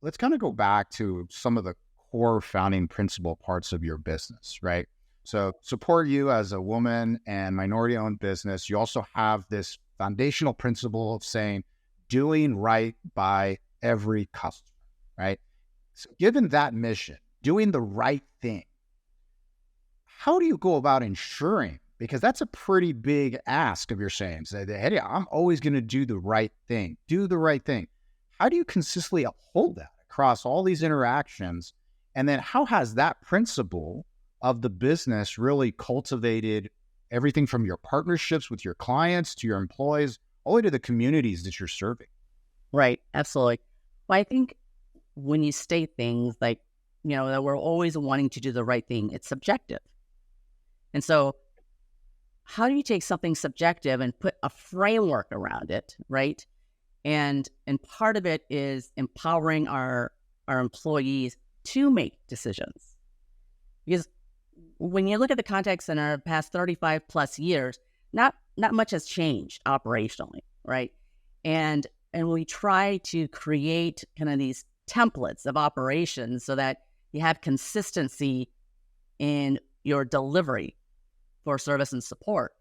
let's kind of go back to some of the core founding principle parts of your business, right? So support you as a woman and minority owned business. You also have this foundational principle of saying doing right by every customer, right? So given that mission, doing the right thing, how do you go about ensuring? Because that's a pretty big ask of your saying. Say, hey, I'm always going to do the right thing. Do the right thing. How do you consistently uphold that across all these interactions? And then how has that principle of the business really cultivated everything from your partnerships with your clients to your employees, all the way to the communities that you're serving? Right. Absolutely. Well, I think when you state things like, that we're always wanting to do the right thing, it's subjective. And so how do you take something subjective and put a framework around it, right? And part of it is empowering our employees to make decisions. Because when you look at the context in our past 35 plus years, not much has changed operationally, right? And we try to create kind of these templates of operations so that you have consistency in your delivery for service and support.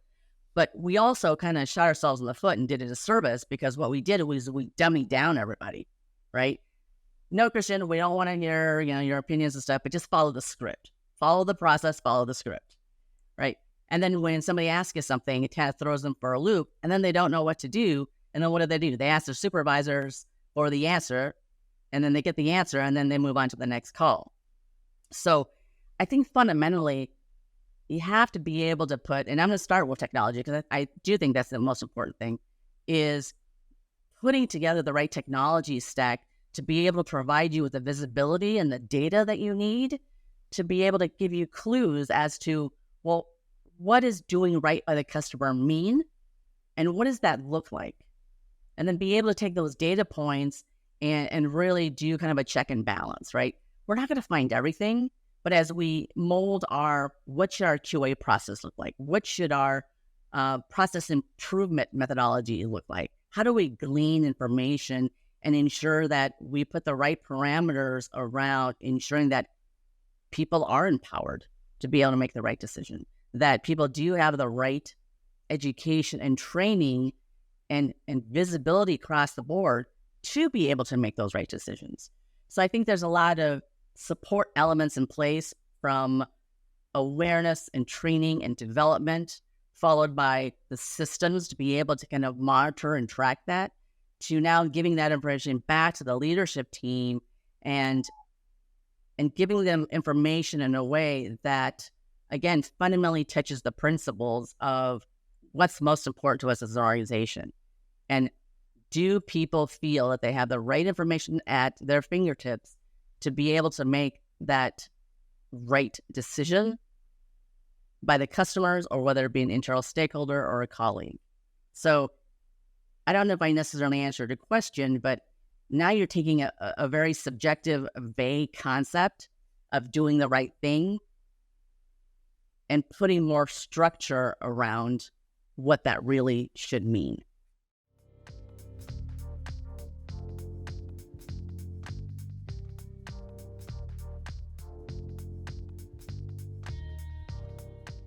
But we also kind of shot ourselves in the foot and did a disservice, because what we did was we dummied down everybody, right? No, Christian, we don't want to hear, your opinions and stuff, but just follow the script. Follow the process, follow the script, right? And then when somebody asks you something, it kind of throws them for a loop, and then they don't know what to do. And then what do? They ask their supervisors for the answer, and then they get the answer, and then they move on to the next call. So I think fundamentally, you have to be able to put, and I'm going to start with technology because I do think that's the most important thing, is putting together the right technology stack to be able to provide you with the visibility and the data that you need to be able to give you clues as to, well, what is doing right by the customer mean? And what does that look like? And then be able to take those data points and really do kind of a check and balance, right? We're not going to find everything, but as we mold what should our QA process look like? What should our process improvement methodology look like? How do we glean information and ensure that we put the right parameters around ensuring that people are empowered to be able to make the right decision, that people do have the right education and training and visibility across the board to be able to make those right decisions. So I think there's a lot of support elements in place, from awareness and training and development, followed by the systems to be able to kind of monitor and track that, to now giving that information back to the leadership team and giving them information in a way that, again, fundamentally touches the principles of what's most important to us as an organization. And do people feel that they have the right information at their fingertips to be able to make that right decision by the customers, or whether it be an internal stakeholder or a colleague? So I don't know if I necessarily answered your question, but now you're taking a very subjective, vague concept of doing the right thing and putting more structure around what that really should mean.